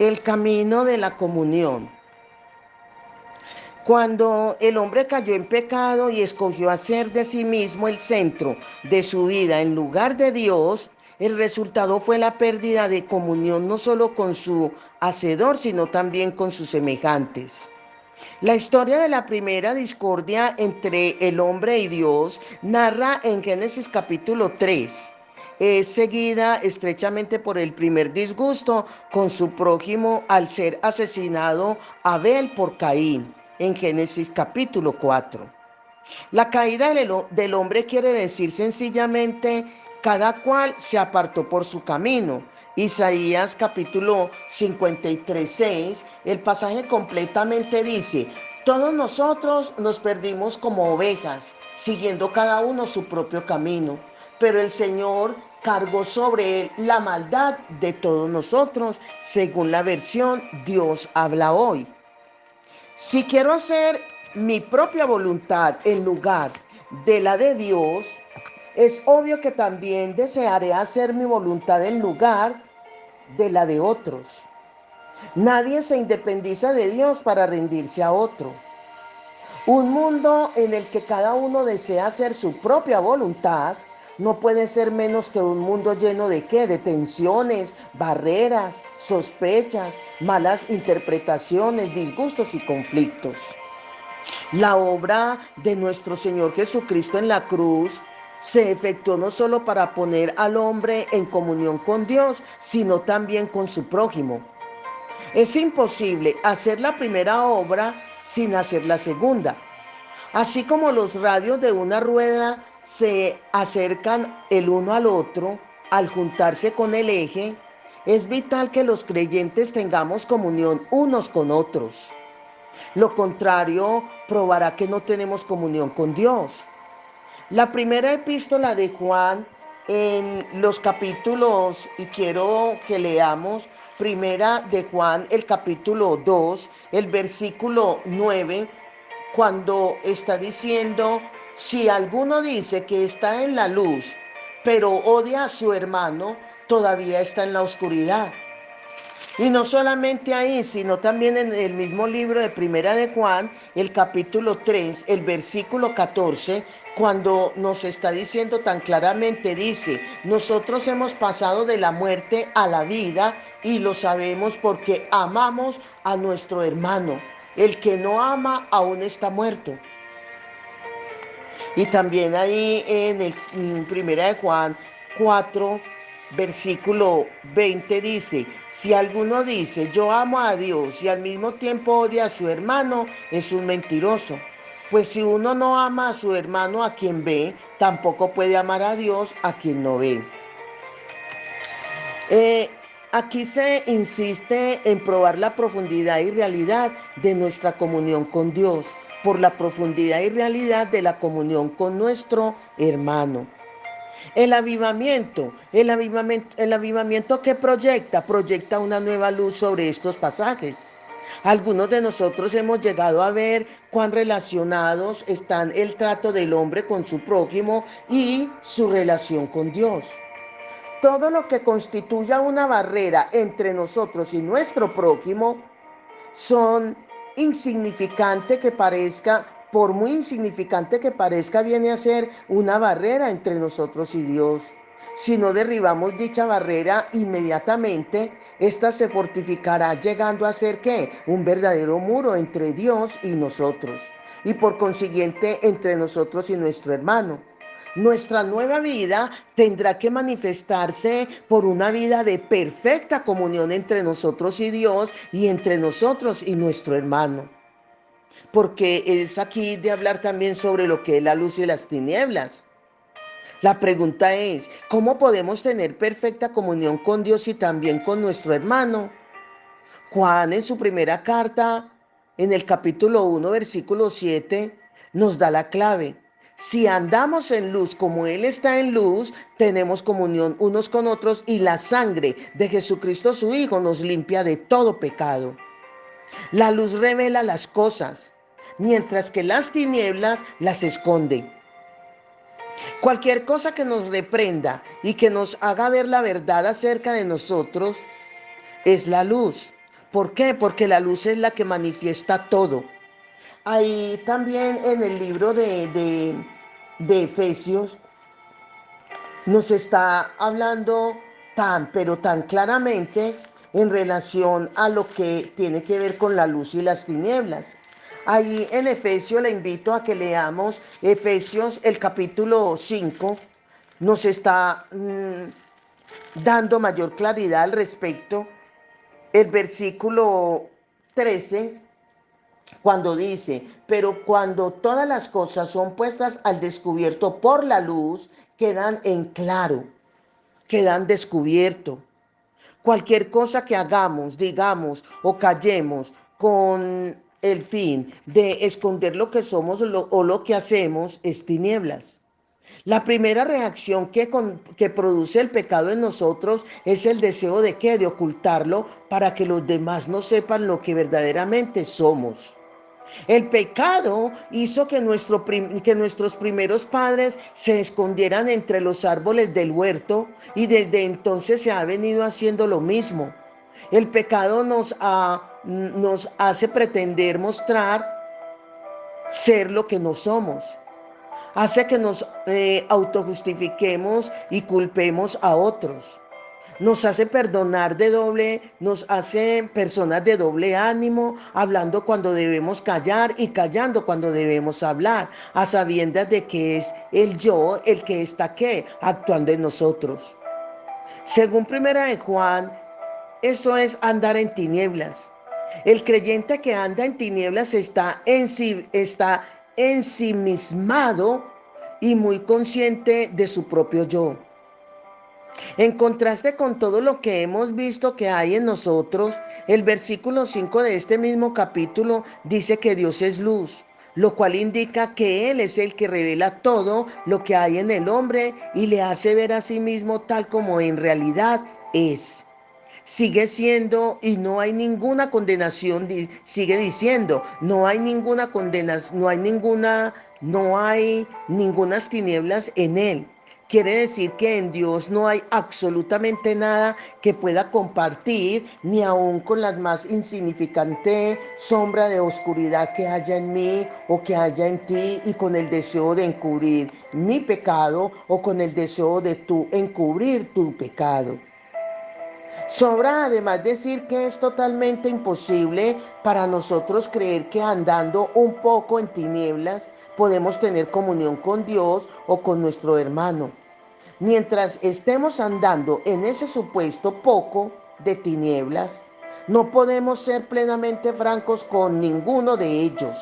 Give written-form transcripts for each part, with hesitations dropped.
El camino de la comunión. Cuando el hombre cayó en pecado y escogió hacer de sí mismo el centro de su vida en lugar de Dios, el resultado fue la pérdida de comunión no solo con su hacedor, sino también con sus semejantes. La historia de la primera discordia entre el hombre y Dios narra en Génesis capítulo 3. Es seguida estrechamente por el primer disgusto con su prójimo al ser asesinado Abel por Caín en Génesis capítulo 4. La caída del hombre quiere decir sencillamente cada cual se apartó por su camino. Isaías capítulo 53:6, el pasaje completamente dice, todos nosotros nos perdimos como ovejas, siguiendo cada uno su propio camino, pero el Señor cargó sobre él la maldad de todos nosotros, según la versión Dios habla hoy. Si quiero hacer mi propia voluntad en lugar de la de Dios, es obvio que también desearé hacer mi voluntad en lugar de la de otros. Nadie se independiza de Dios para rendirse a otro. Un mundo en el que cada uno desea hacer su propia voluntad no puede ser menos que un mundo lleno de ¿qué? De tensiones, barreras, sospechas, malas interpretaciones, disgustos y conflictos. La obra de nuestro Señor Jesucristo en la cruz se efectuó no solo para poner al hombre en comunión con Dios, sino también con su prójimo. Es imposible hacer la primera obra sin hacer la segunda. Así como los radios de una rueda se acercan el uno al otro al juntarse con el eje, es vital que los creyentes tengamos comunión unos con otros. Lo contrario probará que no tenemos comunión con Dios. La primera epístola de Juan en los capítulos, y quiero que leamos, primera de Juan, el capítulo 2, el versículo 9, cuando está diciendo, si alguno dice que está en la luz, pero odia a su hermano, todavía está en la oscuridad. Y no solamente ahí, sino también en el mismo libro de Primera de Juan, el capítulo 3, el versículo 14, cuando nos está diciendo tan claramente, dice, nosotros hemos pasado de la muerte a la vida y lo sabemos porque amamos a nuestro hermano. El que no ama aún está muerto. Y también ahí en el Primera de Juan 4, versículo 20 dice, si alguno dice yo amo a Dios y al mismo tiempo odia a su hermano, es un mentiroso. Pues si uno no ama a su hermano a quien ve, tampoco puede amar a Dios a quien no ve. Eh, Aquí se insiste en probar la profundidad y realidad de nuestra comunión con Dios por la profundidad y realidad de la comunión con nuestro hermano. El avivamiento que proyecta una nueva luz sobre estos pasajes. Algunos de nosotros hemos llegado a ver cuán relacionados están el trato del hombre con su prójimo y su relación con Dios. Todo lo que constituya una barrera entre nosotros y nuestro prójimo son insignificante que parezca, por muy insignificante que parezca, viene a ser una barrera entre nosotros y Dios. Si no derribamos dicha barrera inmediatamente, esta se fortificará llegando a ser ¿qué? Un verdadero muro entre Dios y nosotros, y por consiguiente entre nosotros y nuestro hermano. Nuestra nueva vida tendrá que manifestarse por una vida de perfecta comunión entre nosotros y Dios y entre nosotros y nuestro hermano. Porque es aquí de hablar también sobre lo que es la luz y las tinieblas. La pregunta es, ¿cómo podemos tener perfecta comunión con Dios y también con nuestro hermano? Juan en su primera carta, en el capítulo 1, versículo 7, nos da la clave. Si andamos en luz como Él está en luz, tenemos comunión unos con otros y la sangre de Jesucristo su Hijo nos limpia de todo pecado. La luz revela las cosas, mientras que las tinieblas las esconden. Cualquier cosa que nos reprenda y que nos haga ver la verdad acerca de nosotros es la luz. ¿Por qué? Porque la luz es la que manifiesta todo. Ahí también en el libro de Efesios nos está hablando pero tan claramente en relación a lo que tiene que ver con la luz y las tinieblas. Ahí en Efesios le invito a que leamos Efesios el capítulo 5. Nos está dando mayor claridad al respecto. El versículo 13, cuando dice, pero cuando todas las cosas son puestas al descubierto por la luz, quedan en claro, quedan descubierto. Cualquier cosa que hagamos, digamos o callemos con el fin de esconder lo que somos o lo que hacemos es tinieblas. La primera reacción que produce el pecado en nosotros es el deseo de ¿qué? De ocultarlo para que los demás no sepan lo que verdaderamente somos. El pecado hizo que nuestros primeros padres se escondieran entre los árboles del huerto y desde entonces se ha venido haciendo lo mismo. El pecado nos hace pretender mostrar ser lo que no somos. Hace que nos autojustifiquemos y culpemos a otros. Nos hace perdonar nos hace personas de doble ánimo, hablando cuando debemos callar y callando cuando debemos hablar, a sabiendas de que es el yo el que está ¿qué? Actuando en nosotros. Según Primera de Juan, eso es andar en tinieblas. El creyente que anda en tinieblas está ensimismado y muy consciente de su propio yo. En contraste con todo lo que hemos visto que hay en nosotros, el versículo 5 de este mismo capítulo dice que Dios es luz, lo cual indica que Él es el que revela todo lo que hay en el hombre y le hace ver a sí mismo tal como en realidad es. Sigue siendo y no hay ninguna condenación, sigue diciendo, no hay ninguna condenación, no hay ningunas tinieblas en él. Quiere decir que en Dios no hay absolutamente nada que pueda compartir, ni aun con la más insignificante sombra de oscuridad que haya en mí o que haya en ti, y con el deseo de encubrir mi pecado o con el deseo de tú encubrir tu pecado. Sobra además decir que es totalmente imposible para nosotros creer que andando un poco en tinieblas podemos tener comunión con Dios o con nuestro hermano. Mientras estemos andando en ese supuesto poco de tinieblas, no podemos ser plenamente francos con ninguno de ellos,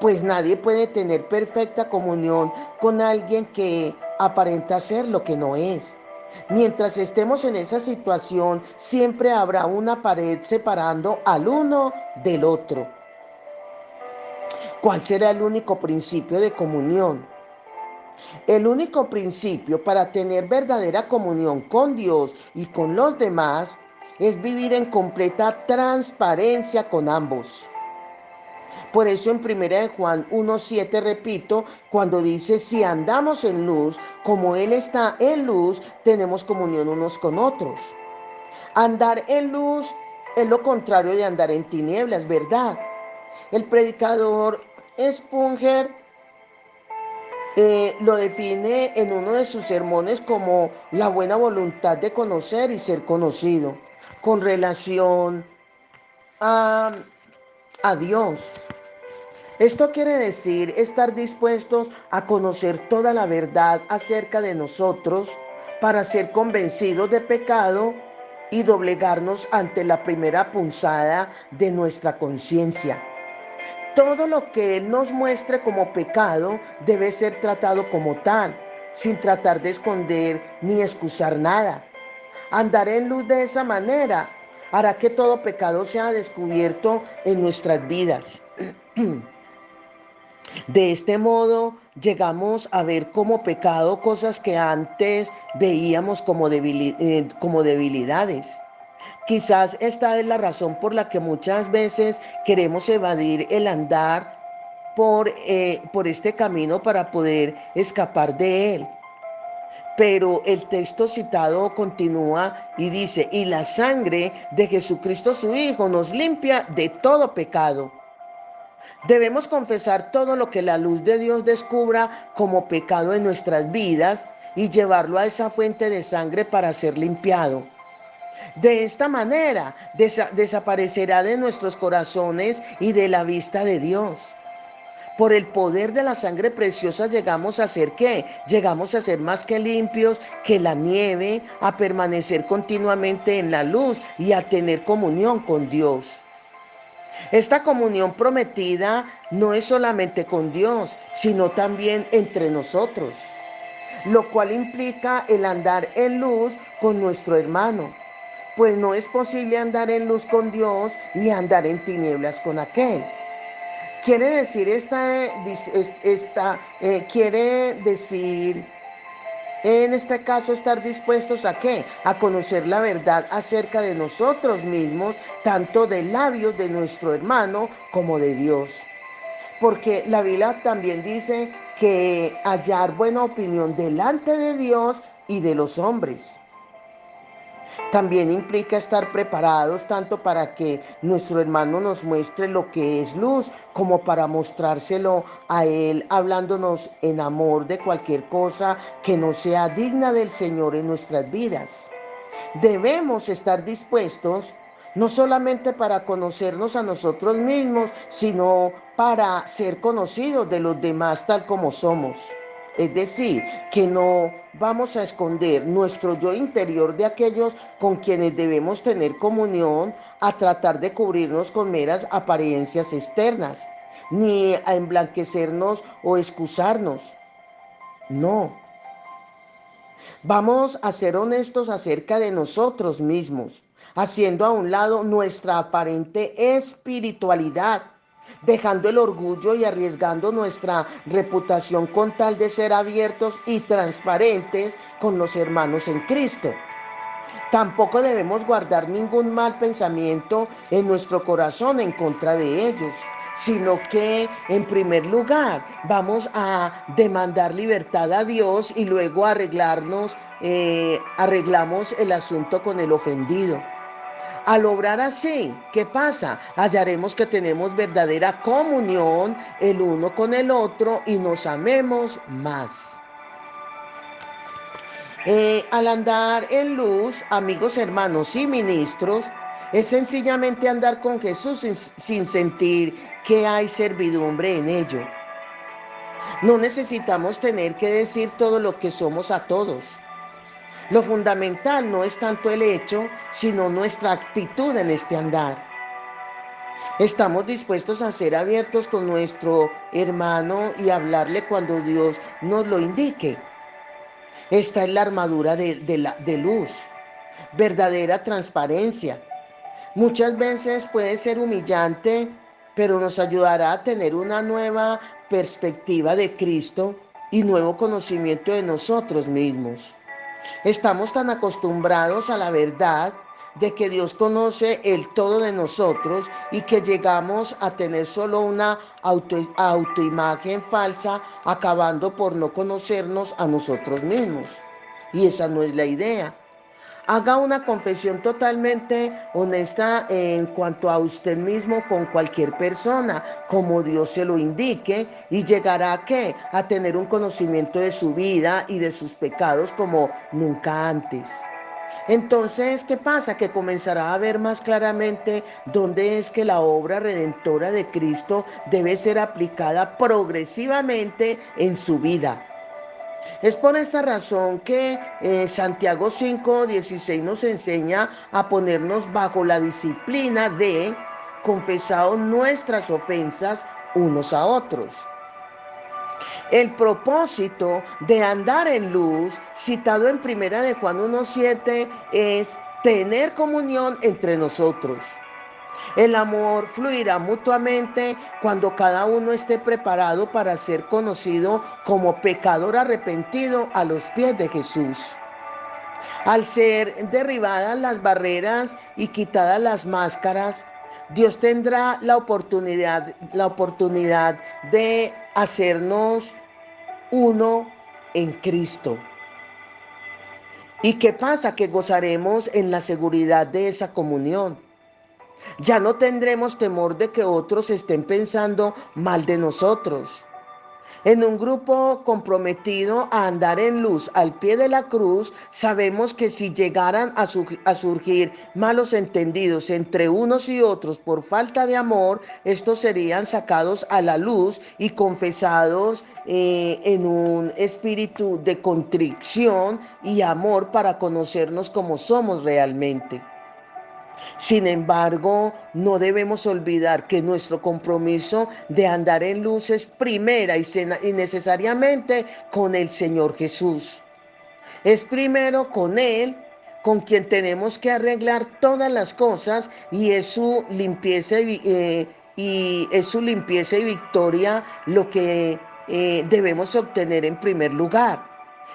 pues nadie puede tener perfecta comunión con alguien que aparenta ser lo que no es. Mientras estemos en esa situación, siempre habrá una pared separando al uno del otro. ¿Cuál será el único principio de comunión? El único principio para tener verdadera comunión con Dios y con los demás es vivir en completa transparencia con ambos. Por eso en 1 Juan 1:7 repito, cuando dice, si andamos en luz, como Él está en luz, tenemos comunión unos con otros. Andar en luz es lo contrario de andar en tinieblas, ¿verdad? El predicador Spurgeon lo define en uno de sus sermones como la buena voluntad de conocer y ser conocido, con relación a, a Dios. Esto quiere decir estar dispuestos a conocer toda la verdad acerca de nosotros para ser convencidos de pecado y doblegarnos ante la primera punzada de nuestra conciencia. Todo lo que Él nos muestre como pecado debe ser tratado como tal, sin tratar de esconder ni excusar nada. Andar en luz de esa manera hará que todo pecado sea descubierto en nuestras vidas. De este modo llegamos a ver como pecado cosas que antes veíamos como debilidades. Quizás esta es la razón por la que muchas veces queremos evadir el andar por este camino para poder escapar de él. Pero el texto citado continúa y dice, y la sangre de Jesucristo su Hijo nos limpia de todo pecado. Debemos confesar todo lo que la luz de Dios descubra como pecado en nuestras vidas y llevarlo a esa fuente de sangre para ser limpiado. De esta manera desaparecerá de nuestros corazones y de la vista de Dios. Por el poder de la sangre preciosa llegamos a ser ¿qué? Llegamos a ser más que limpios que la nieve, a permanecer continuamente en la luz y a tener comunión con Dios. Esta comunión prometida no es solamente con Dios, sino también entre nosotros, lo cual implica el andar en luz con nuestro hermano, pues no es posible andar en luz con Dios y andar en tinieblas con aquel. Quiere decir quiere decir en este caso estar dispuestos a qué? A conocer la verdad acerca de nosotros mismos, tanto de labios de nuestro hermano como de Dios. Porque la Biblia también dice que hallar buena opinión delante de Dios y de los hombres. También implica estar preparados tanto para que nuestro hermano nos muestre lo que es luz, como para mostrárselo a él, hablándonos en amor de cualquier cosa que no sea digna del Señor en nuestras vidas. Debemos estar dispuestos no solamente para conocernos a nosotros mismos, sino para ser conocidos de los demás tal como somos. Es decir, que no vamos a esconder nuestro yo interior de aquellos con quienes debemos tener comunión, a tratar de cubrirnos con meras apariencias externas, ni a emblanquecernos o excusarnos. No, vamos a ser honestos acerca de nosotros mismos, haciendo a un lado nuestra aparente espiritualidad, dejando el orgullo y arriesgando nuestra reputación con tal de ser abiertos y transparentes con los hermanos en Cristo. Tampoco debemos guardar ningún mal pensamiento en nuestro corazón en contra de ellos, sino que en primer lugar vamos a demandar libertad a Dios y luego arreglamos el asunto con el ofendido. Al obrar así, ¿qué pasa? Hallaremos que tenemos verdadera comunión el uno con el otro y nos amemos más. Al andar en luz, amigos, hermanos y ministros, es sencillamente andar con Jesús sin sentir que hay servidumbre en ello. No necesitamos tener que decir todo lo que somos a todos. Lo fundamental no es tanto el hecho, sino nuestra actitud en este andar. Estamos dispuestos a ser abiertos con nuestro hermano y hablarle cuando Dios nos lo indique. Esta es la armadura de luz, verdadera transparencia. Muchas veces puede ser humillante, pero nos ayudará a tener una nueva perspectiva de Cristo y nuevo conocimiento de nosotros mismos. Estamos tan acostumbrados a la verdad de que Dios conoce el todo de nosotros y que llegamos a tener solo una autoimagen falsa, acabando por no conocernos a nosotros mismos. Y esa no es la idea. Haga una confesión totalmente honesta en cuanto a usted mismo con cualquier persona, como Dios se lo indique, y llegará a ¿qué? A tener un conocimiento de su vida y de sus pecados como nunca antes. Entonces, ¿qué pasa? Que comenzará a ver más claramente dónde es que la obra redentora de Cristo debe ser aplicada progresivamente en su vida. Es por esta razón que Santiago 5:16 nos enseña a ponernos bajo la disciplina de confesar nuestras ofensas unos a otros. El propósito de andar en luz, citado en Primera de Juan 1:7, es tener comunión entre nosotros. El amor fluirá mutuamente cuando cada uno esté preparado para ser conocido como pecador arrepentido a los pies de Jesús. Al ser derribadas las barreras y quitadas las máscaras, Dios tendrá la oportunidad de hacernos uno en Cristo. ¿Y qué pasa? Que gozaremos en la seguridad de esa comunión. Ya no tendremos temor de que otros estén pensando mal de nosotros. En un grupo comprometido a andar en luz al pie de la cruz, sabemos que si llegaran a surgir malos entendidos entre unos y otros por falta de amor, estos serían sacados a la luz y confesados en un espíritu de contrición y amor para conocernos como somos realmente. Sin embargo, no debemos olvidar que nuestro compromiso de andar en luz es primera y necesariamente con el Señor Jesús. Es primero con Él, con quien tenemos que arreglar todas las cosas y es su limpieza y victoria lo que debemos obtener en primer lugar.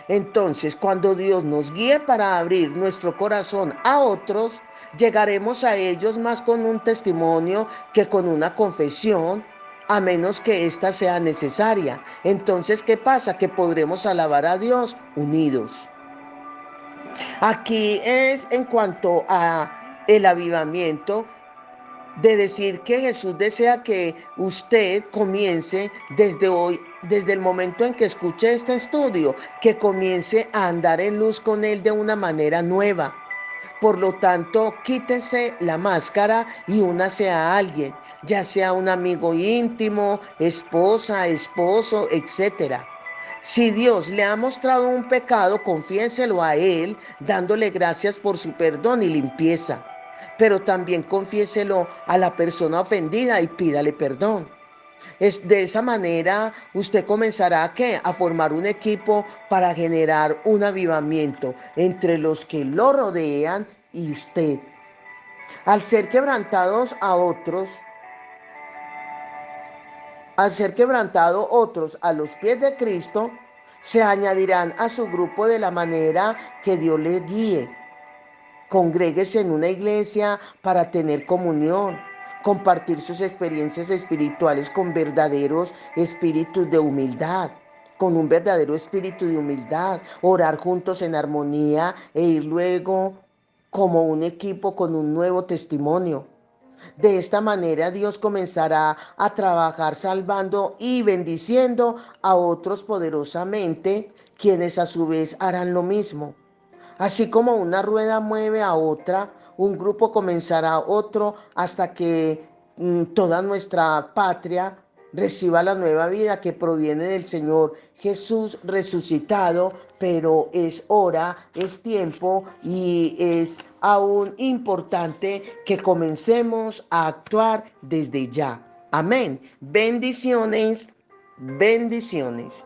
Entonces, cuando Dios nos guíe para abrir nuestro corazón a otros, llegaremos a ellos más con un testimonio que con una confesión, a menos que ésta sea necesaria. Entonces, ¿qué pasa? Que podremos alabar a Dios unidos. Aquí es en cuanto a el avivamiento, de decir que Jesús desea que usted comience desde hoy, desde el momento en que escuche este estudio, que comience a andar en luz con Él de una manera nueva. Por lo tanto, quítese la máscara y únase a alguien, ya sea un amigo íntimo, esposa, esposo, etcétera. Si Dios le ha mostrado un pecado, confiéselo a Él, dándole gracias por su perdón y limpieza. Pero también confiéselo a la persona ofendida y pídale perdón. Es de esa manera usted comenzará a, ¿qué? A formar un equipo para generar un avivamiento entre los que lo rodean y usted. Al ser quebrantados a otros, al ser quebrantado otros a los pies de Cristo, se añadirán a su grupo de la manera que Dios les guíe. Congréguese en una iglesia para tener comunión, compartir sus experiencias espirituales con verdaderos espíritus de humildad, con un verdadero espíritu de humildad, orar juntos en armonía e ir luego como un equipo con un nuevo testimonio. De esta manera Dios comenzará a trabajar salvando y bendiciendo a otros poderosamente, quienes a su vez harán lo mismo. Así como una rueda mueve a otra, un grupo comenzará otro hasta que toda nuestra patria reciba la nueva vida que proviene del Señor Jesús resucitado, pero es hora, es tiempo y es aún importante que comencemos a actuar desde ya. Amén. Bendiciones, bendiciones.